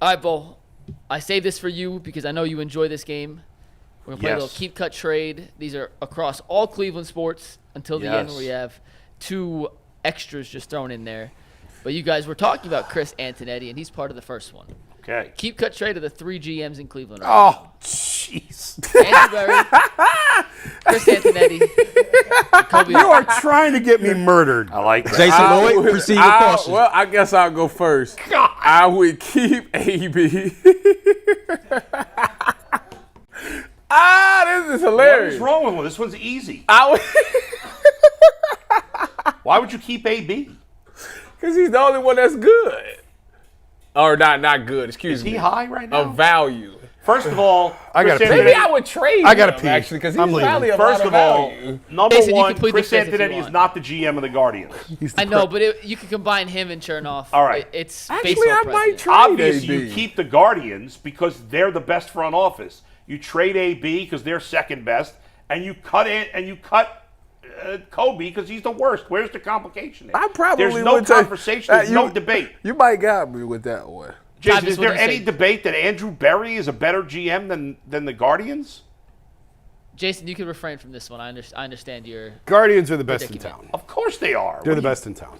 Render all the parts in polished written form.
All right, Bo. I saved this for you because I know you enjoy this game. We're going to play a little keep cut trade. These are across all Cleveland sports until the end where we have 2 extras just thrown in there. But you guys were talking about Chris Antonetti, and he's part of the first one. Okay. Keep cut trade of the 3 GMs in Cleveland. Right oh, jeez. Andrew Berry, Chris Antonetti, Koby You are trying to get me murdered. I like that. Jason Lloyd, proceed with caution. Well, I guess I'll go first. God. I would keep AB. This is hilarious. What is wrong with one? This one's easy. Why would you keep AB? Because he's the only one that's good. Or not good, excuse me. Is he high right now? Of value. First of all, maybe I would trade I gotta him, pee. actually, because he's I'm leaving. probably a First lot of all, value. number Jason, you one, can plead Chris the fifth if you Antonetti is want. not the GM of the Guardians. I know, but you can combine him and Chernoff. All right. It's Actually, baseball I might president. trade Obviously, AB. you keep the Guardians because they're the best front office. You trade AB because they're second best, and you cut Kobe because he's the worst. Where's the complication there? I probably There's no would take- conversation. There's no debate. You might got me with that one. Jason, Travis, is what there do you any say? debate that Andrew Berry is a better GM than the Guardians? Jason, you can refrain from this one. I understand your Guardians are the best in predicament. town. Of course they are. They're the best in town.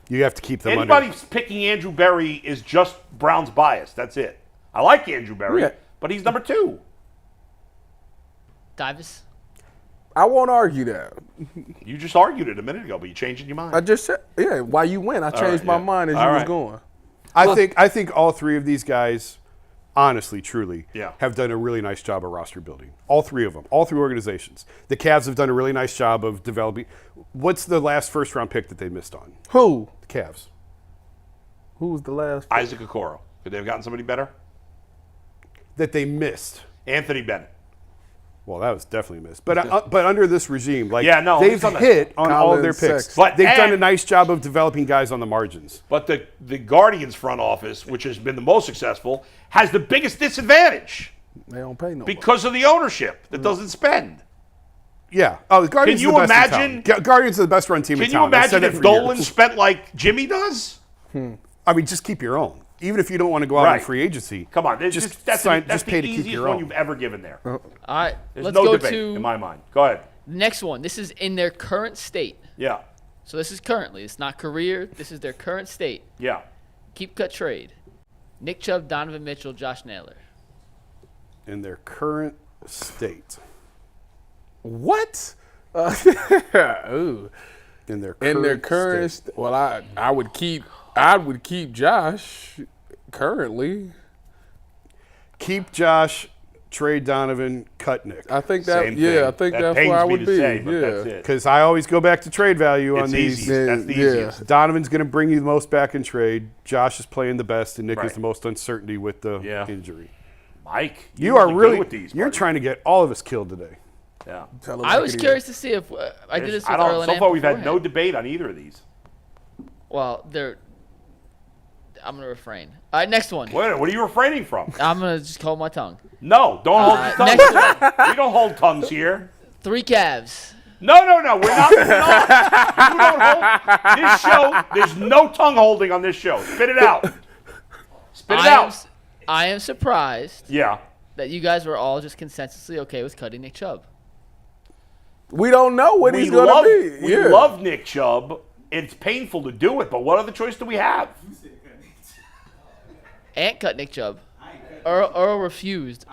You have to keep them Anybody under. picking Andrew Berry is just Brown's bias. That's it. I like Andrew Berry, Yeah. but he's number 2. Davis. I won't argue that. You just argued it a minute ago, but you changing your mind. I just said, while you went, I changed my mind as All you was right. going. I think all 3 of these guys, honestly, truly, Yeah. have done a really nice job of roster building. All 3 of them, all 3 organizations. The Cavs have done a really nice job of developing. What's the last first-round pick that they missed on? Who? The Cavs. Who was the last? Isaac Okoro. Could they have gotten somebody better? That they missed. Anthony Bennett. Well, that was definitely missed. But under this regime, he's they've done that. hit on all their Collins, picks. Sexton. But- They've done a and- nice job of developing guys on the margins. But the Guardians front office, which has been the most successful, has the biggest disadvantage They don't pay no because of the ownership that doesn't spend. Yeah. Oh, the Guardians Can are you the best imagine- in town. Guardians are the best run team in Can you town. I've said imagine that if for Dolan years. spent like Jimmy does? I mean, just keep your own. Even if you don't want to go out Right. on free agency. Come on, that's just that's sign, the just pay to keep easiest your one own. you've ever given there. All right, There's let's no go debate to in my mind. Go ahead. the next one. This is in their current state. Yeah, So this is currently. It's not career. This is their current state. yeah. Keep cut trade. Nick Chubb, Donovan Mitchell, Josh Naylor. In their current state. What? Ooh. In their current state. well, I would keep Josh currently. Keep Josh, trade Donovan, cut Nick. I think that Same thing. I think That that's pains where I me would to be. say, but that's it. Because I always go back to trade value on It's these. easy. That's the Yeah. easiest. Donovan's going to bring you the most back in trade. Josh is playing the best, and Nick Right. is the most uncertainty with the Yeah. injury. Mike, You are usually really good with these. you're buddy. trying to get all of us killed today. Yeah. Tell us I like was it is. curious to see if I did this with I don't. Earl and So Ant far, we've had beforehand. no debate on either of these. Well, I'm gonna refrain. All right, next one. What are you refraining from? I'm gonna just hold my tongue. No, don't hold your tongue. Next one. We don't hold tongues here. 3 Cavs. No, we're not. You don't hold this show. There's no tongue holding on this show. Spit it out. Spit it out. I am surprised Yeah. that you guys were all just consensusly okay with cutting Nick Chubb. We don't know what he's gonna be. We love Nick Chubb. It's painful to do it, but what other choice do we have? Ant cut Nick Chubb. Earl refused.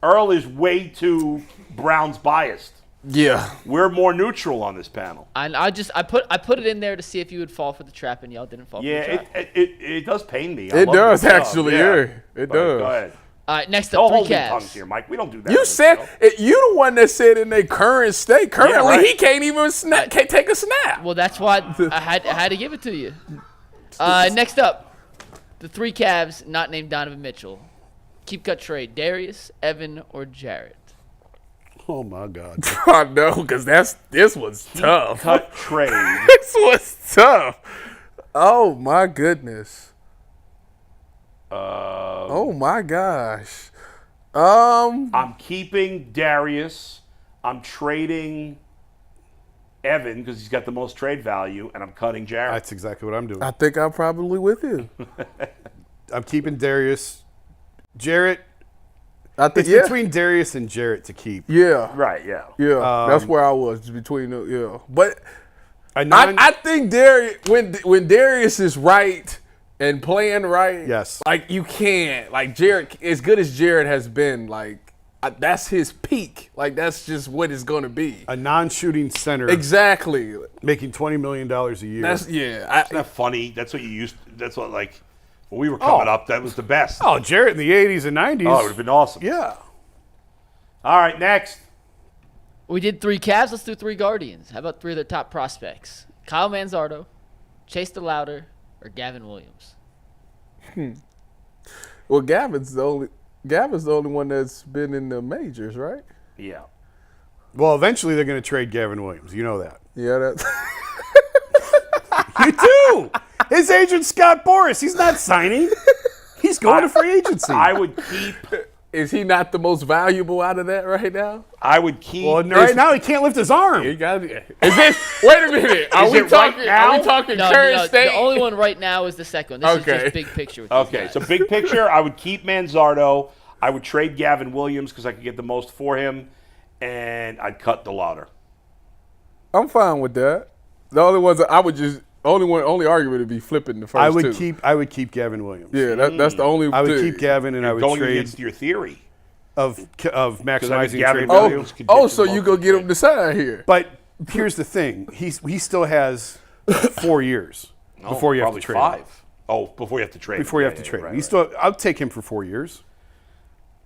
Earl is way too Browns biased. Yeah. We're more neutral on this panel. And I put it in there to see if you would fall for the trap, and y'all didn't fall for the Yeah, trap. it does pain me. I It love does Nick Chubb, actually. Yeah, it But does. Go ahead. All right, next No up, 3 holding tongues Cavs. here, Mike. We don't do that. You on this said show. you the one that said in their current state. Currently, right. he can't even can't take a snap. Well, that's why I had to give it to you. Next up, the 3 Cavs not named Donovan Mitchell. Keep cut trade. Darius, Evan, or Jarrett. Oh my God. I know, because this was tough. Cut trade. This was tough. Oh my goodness. Oh my gosh. I'm keeping Darius. I'm trading Evan because he's got the most trade value, and I'm cutting Jarrett. That's exactly what I'm doing. I think I'm probably with you. I'm keeping Darius. Jarrett. I think It's between Darius and Jarrett to keep. Yeah. Right, yeah. Yeah. That's where I was between the, yeah. But I think Darius when Darius is right and playing right, yes. Like you can't. Like Jarrett, as good as Jarrett has been, like that's his peak. Like that's just what it's gonna be. A non-shooting center. Exactly. Making $20 million a year. That's Isn't that funny? That's what you used. That's what like when we were coming up. That was the best. Oh, Jarrett in the 80s and 90s. Oh, it would have been awesome. Yeah. All right, next. We did 3 Cavs. Let's do 3 Guardians. How about 3 of their top prospects? Kyle Manzardo, Chase DeLauder, or Gavin Williams? Well, Gavin's the only one that's been in the majors, right? Yeah. Well, eventually they're going to trade Gavin Williams. You know that. Yeah, that's You do. His agent, Scott Boras, he's not signing. He's going to free agency. I would keep. Is he not the most valuable out of that right now? I would keep. Well, right now he can't lift his arm. He got it. Is this? Wait a minute. Are we talking? Are we talking current state? The only one right now is the second one. This is just big picture. With Okay, so big picture, I would keep Manzardo. I would trade Gavin Williams because I could get the most for him, and I'd cut DeLauder. I'm fine with that. The only ones that I would just only argument would be flipping the first two. I would keep Gavin Williams. Yeah, that's the only. I would keep Gavin, and I would Going trade against your theory. of maximizing Gavin trade Williams value. could get So the you most go for get trade. him to sign here. But here's the thing: he still has 4 years before you have to Probably trade. 5. Oh, before you have to trade. Before you have to trade. Him. I'll take him for 4 years.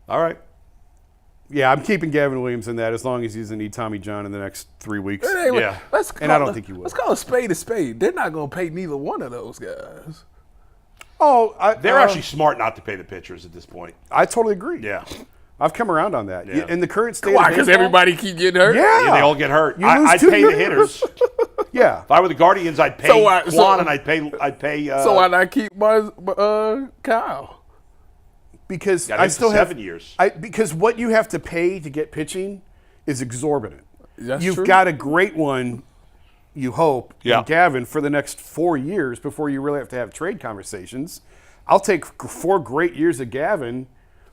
All right. Yeah, I'm keeping Gavin Williams in that as long as he doesn't need Tommy John in the next 3 weeks. Yeah. And I don't think he will. Let's call a spade a spade. They're not going to pay neither one of those guys. Oh, They're actually smart not to pay the pitchers at this point. I totally agree. Yeah. I've come around on that. Yeah. In the current state Why? of Because baseball, everybody keep getting hurt? Yeah. Yeah, they all get hurt. You lose I'd 2 pay the years. hitters. Yeah. If I were the Guardians, I'd pay Quan and I'd pay. So why not keep my Kyle? Because Got I him for still have 7 years. Because what you have to pay to get pitching is exorbitant. That's You've true. got a great one, you hope, Yeah. in Gavin for the next 4 years before you really have to have trade conversations. I'll take 4 great years of Gavin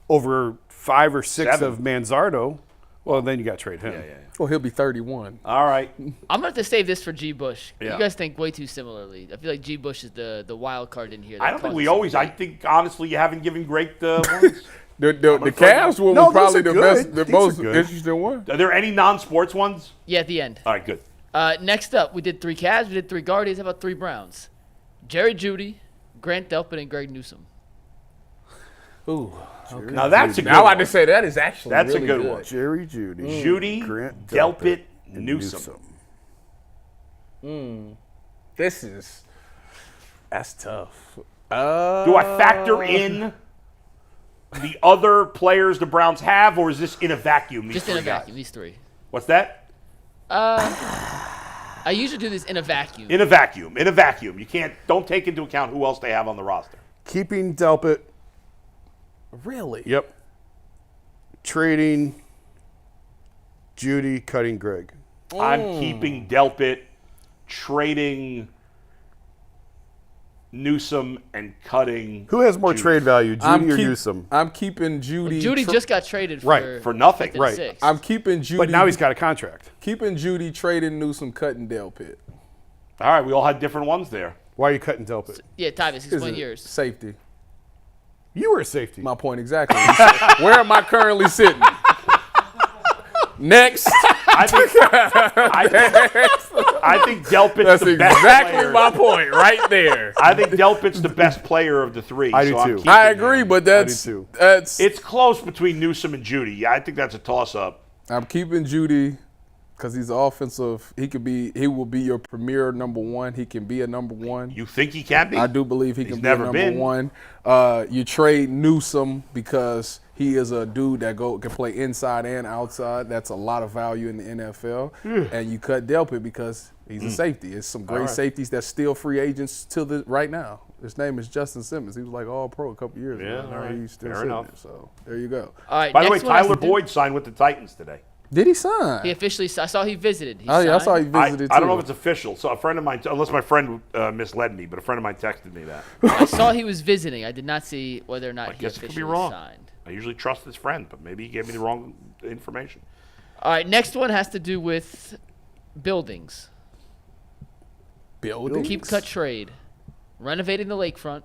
over 5 or 6 7. of Manzardo. Well, then you got to trade him. Yeah. Well, he'll be 31. All right. I'm gonna have to save this for G. Bush. Yeah. You guys think way too similarly. I feel like G. Bush is the wild card in here. I don't think we always. I think honestly, you haven't given great ones. The Cavs one No, was probably those the are best, good. the These most are good. interesting one. Are there any non-sports ones? Yeah, at the end. All right, good. Next up, we did 3 Cavs. We did 3 Guardians. How about 3 Browns? Jerry Jeudy, Grant Delpit, and Greg Newsome. Ooh. Now that's a good I one. like to say that is actually That's a really good one. Jerry Jeudy, Judy, Grant Delpit, and Newsome. That's tough. Do I factor in the other players the Browns have, or is this in a vacuum? These Just in a 3 guys? vacuum, these 3. What's that? I usually do this in a vacuum. In a vacuum. In a vacuum. You don't take into account who else they have on the roster. Keeping Delpit. Really? Yep. Trading Judy, cutting Greg. I'm keeping Delpit, trading Newsome, and cutting. Who has more Judy. trade value, Judy or Newsome? I'm keeping Judy. Judy just got traded Right, for nothing. fifth and Right. sixth. I'm keeping Judy. But now he's got a contract. keeping Judy, trading Newsome, cutting Delpit. All right, we all had different ones there. Why are you cutting Delpit? Yeah, Tyvus, explain Is it yours. Safety. You were a safety. My point exactly. Where am I currently sitting? Next. I think Delpit's That's the best exactly player. my point right there. I think Delpit's the best player of the 3. I do so I'm too. keeping I him. agree, but that's too. It's close between Newsome and Judy. Yeah, I think that's a toss-up. I'm keeping Judy because he's offensive. He will be your premier number 1. He can be a number 1. You think he can be? I do believe he can be a never number been. 1. You trade Newsome because he is a dude that can play inside and outside. That's a lot of value in the NFL. And you cut Delpit because he's a safety. It's some great safeties that's still free agents right now. His name is Justin Simmons. He was like all-pro a couple years ago. all right. He's still Fair sitting enough. there. So there you go. All right. By the way, next one has Tyler to do- Boyd signed with the Titans today. Did he sign? He officially. I saw he visited. I saw he visited too. I don't know if it's official. So a friend of mine, unless my friend misled me, but a friend of mine texted me that. I saw he was visiting. I did not see whether or not he guess it could be officially wrong. signed. I usually trust this friend, but maybe he gave me the wrong information. All right, next one has to do with buildings. Buildings? Keep cut trade, renovating the lakefront,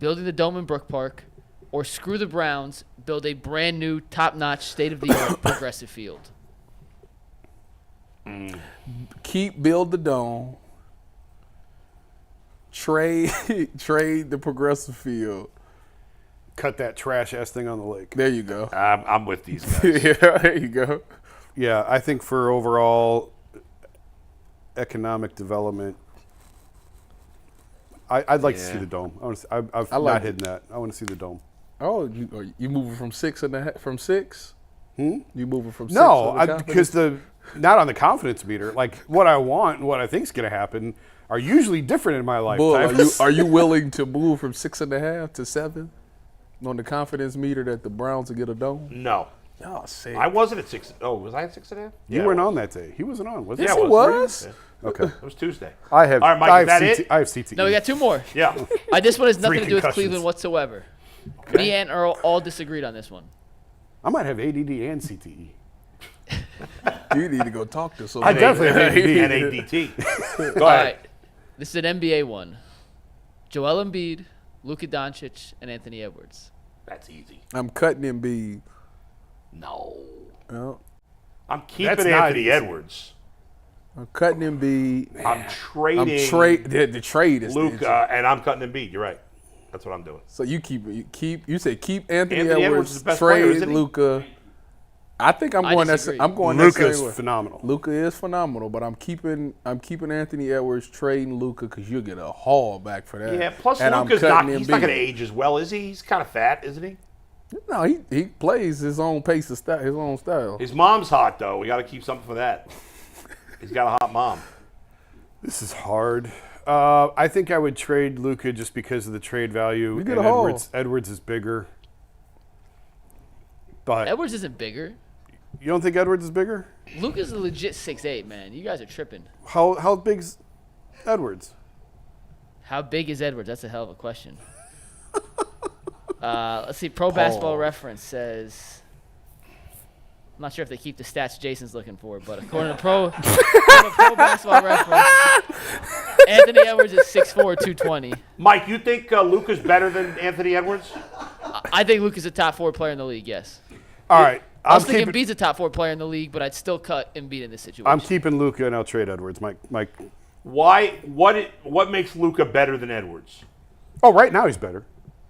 building the dome in Brook Park, or screw the Browns, build a brand new, top-notch, state-of-the-art progressive field. Build the dome. Trade the progressive field. Cut that trash ass thing on the lake. There you go. I'm with these guys. Yeah, there you go. Yeah, I think for overall economic development, I'd like to see the dome. I've not hidden that. I want to see the dome. Oh, you moving from 6.5 from 6? You moving from 6? No, because not on the confidence meter. Like what I want and what I think is going to happen are usually different in my lifetime. Bull, are you willing to move from 6.5 to 7 on the confidence meter that the Browns will get a dome? No. Oh, sick. I wasn't at 6. Oh, was I at 6.5? You weren't on that day. He wasn't on, was he? Yes, he was. Okay. It was Tuesday. I have. All right, Mike, I is have that CT, it? I have CTE. No, we got two more. Yeah. This one has nothing to do with concussions. Cleveland whatsoever. Me and Earl all disagreed on this one. I might have ADD and CTE. You need to go talk to I someone. definitely have ADD. NADT. Go All ahead. right, this is an NBA one. Joel Embiid, Luka Doncic, and Anthony Edwards. That's easy. I'm cutting Embiid. No. Oh, I'm keeping That's not Anthony easy. Edwards. I'm cutting Embiid. I'm trading The trade is Luka, and I'm cutting Embiid. You're right. That's what I'm doing. So you say keep Anthony Anthony Edwards Edwards, is the best player, trade isn't he? Luka. I think I'm going disagree. I'm going that Luka's same way. phenomenal. Luka is phenomenal, but I'm keeping Anthony Edwards, trading Luka because you'll get a haul back for that. Yeah, plus And Luka's I'm he's cutting not going to Embiid. age as well, is he? He's kind of fat, isn't he? No, he plays his own pace of style, his own style. His mom's hot, though. We got to keep something for that. He's got a hot mom. This is hard. I think I would trade Luka just because of the trade value. You get and a haul. Edwards is bigger. But Edwards isn't bigger. you don't think Edwards is bigger? Luka's a legit 6'8", man. You guys are tripping. How big's Edwards? How big is Edwards? That's a hell of a question. Let's see. Pro Basketball Reference says. I'm not sure if they keep the stats Jason's looking for, but according to Pro Basketball Reference, Anthony Edwards is 6'4", 220. Mike, you think Luka's better than Anthony Edwards? I think Luka's a top 4 player in the league. Yes. All right. I was thinking Embiid's a top 4 player in the league, but I'd still cut Embiid in this situation. I'm keeping Luka and I'll trade Edwards. Mike. Why? What makes Luka better than Edwards? Oh, right now he's better.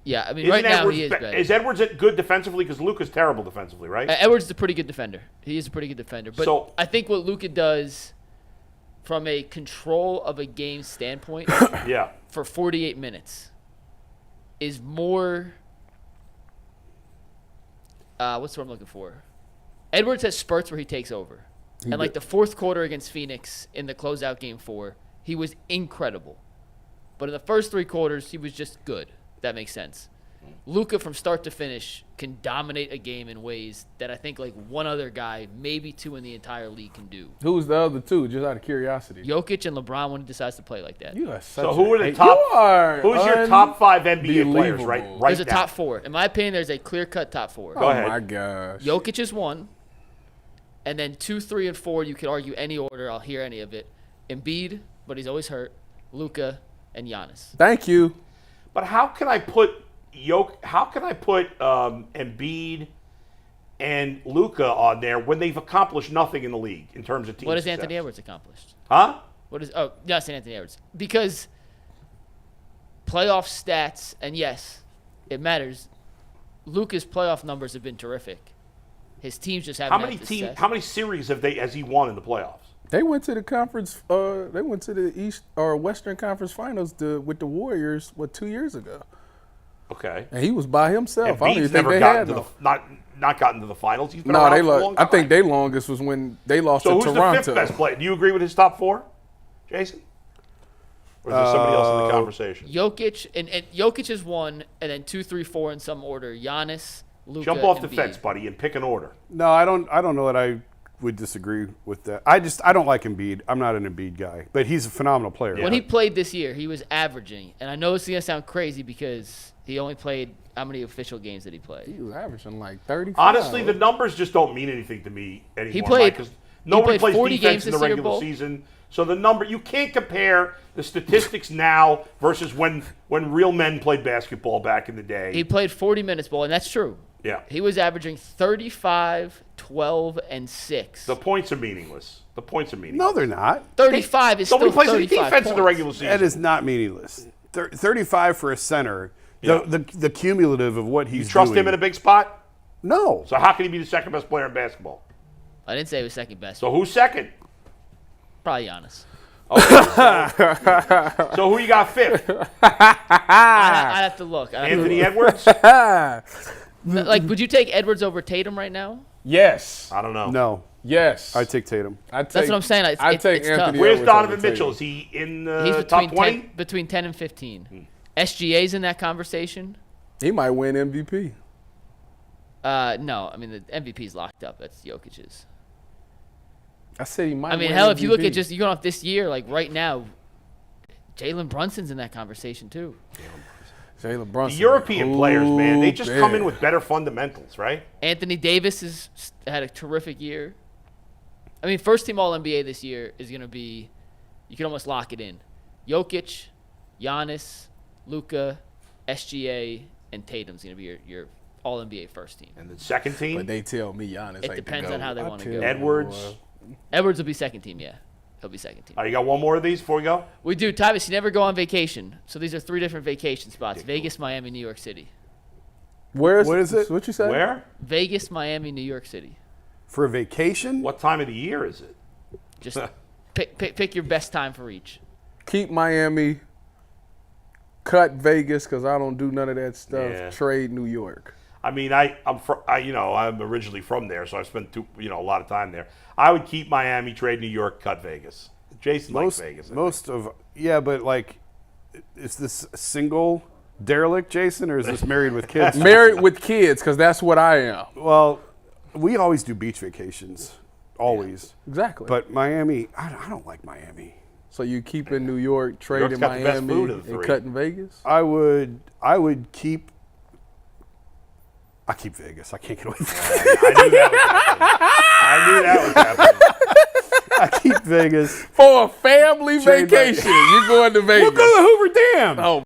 Yeah, I mean, Isn't right now Edwards he is better. Is Edwards good defensively? Because Luka's terrible defensively, right? Edwards is a pretty good defender. He is a pretty good defender. But So- I think what Luka does from a control of a game standpoint Yeah. for 48 minutes is more what's the word I'm looking for? Edwards has spurts where he takes over. And like the fourth quarter against Phoenix in the closeout game 4, he was incredible. But in the first 3 quarters, he was just good. That makes sense. Luka from start to finish can dominate a game in ways that I think like one other guy, maybe 2 in the entire league can do. Who's the other two? Just out of curiosity. Jokic and LeBron when he decides to play like that. You are such So who are the a- top? You are Who's your top 5 NBA players right unbelievable. right There's a now? top 4. In my opinion, there's a clear-cut top 4. Go ahead. Oh my gosh. Jokic is 1. And then 2, 3, and 4, you could argue any order. I'll hear any of it. Embiid, but he's always hurt. Luka and Giannis. Thank you. But how can I put Embiid and Luka on there when they've accomplished nothing in the league in terms of team What has success? Anthony Edwards accomplished? Huh? Yes, Anthony Edwards. Because playoff stats, and yes, it matters. Luka's playoff numbers have been terrific. His teams just haven't had success. How many series has he won in the playoffs? They went to the conference. They went to the East or Western Conference Finals with the Warriors 2 years ago, Okay. and he was by himself. I don't even Embiid's think never they gotten had to no. not gotten to the finals. He's been No, around they. for a long I time. think their longest was when they lost So to who's Toronto. the 5th best player? Do you agree with his top 4, Jason? Or is there somebody else in the conversation? Jokic and Jokic is 1, and then 2, 3, 4 in some order. Giannis, Luka, Jump off the Embiid. fence, buddy, and pick an order. No, I don't know that I would disagree with that. I don't like Embiid. I'm not an Embiid guy, but he's a phenomenal player. When he played this year, he was averaging, and I know it's going to sound crazy because he only played how many official games did he play? He was averaging like 35. Honestly, the numbers just don't mean anything to me anymore. He played- because nobody he played plays 40 defense games in the this Senior regular Bowl. season. So the number, you can't compare the statistics now versus when real men played basketball back in the day. He played 40 minutes, Bull, and that's true. Yeah. He was averaging 35, 12, and 6. The points are meaningless. No, they're not. 35 is Nobody still plays any 35 defense in the points. regular season. That is not meaningless. 35 for a center. The cumulative of what he's You trust doing. him in a big spot? No. So how can he be the second best player in basketball? I didn't say he was second best. So who's second? Probably Giannis. So who you got fifth? I'd have to look. Anthony Edwards? Like, would you take Edwards over Tatum right now? Yes. I don't know. No. Yes. I take Tatum. That's what I'm saying. I take it's tough. Anthony Where's Edwards Donovan over Tatum. Mitchell? Is he in He's the top 20? between 10 and 15. SGA's in that conversation. He might win MVP. No, I mean the MVP's locked up. That's Jokic's. I said he might I mean, win hell, if you look MVP. at just you going off this year, like right now, Jalen Brunson's in that conversation too. Jalen The Brunson. European players, man, they just come in bad. with better fundamentals, right? Anthony Davis has had a terrific year. I mean, first team All NBA this year is going to be, you can almost lock it in. Jokic, Giannis, Luka, SGA, and Tatum's going to be your All NBA first team. And the second team, But they tell me Giannis It ain't depends the on how they GOAT. wanna I go. tell you Edwards. what. Edwards will be second team, yeah. He'll be second team. You got one more of these before we go? We do, Tyvis, you never go on vacation. So these are 3 different vacation spots. Vegas, Miami, New York City. Where's What is it? What you said? Where? Vegas, Miami, New York City. For a vacation? What time of the year is it? Just pick your best time for each. Keep Miami. Cut Vegas because I don't do none of that stuff. Yeah. Trade New York. I mean, I'm originally from there, so I spent a lot of time there. I would keep Miami, trade New York, cut Vegas. Jason likes Vegas. I think. But like, is this single derelict, Jason, or is this married with kids? Married with kids because that's what I am. Well, we always do beach vacations, always. Exactly. But Miami, I don't like Miami. So you keep in New York, trade in got the best Miami, food of the and three. cut in Vegas? I would keep. I keep Vegas. I can't get away from it. I knew that was happening. I keep Vegas. For a family Trade vacation, you're going to Vegas. We'll go to the Hoover Dam. Oh,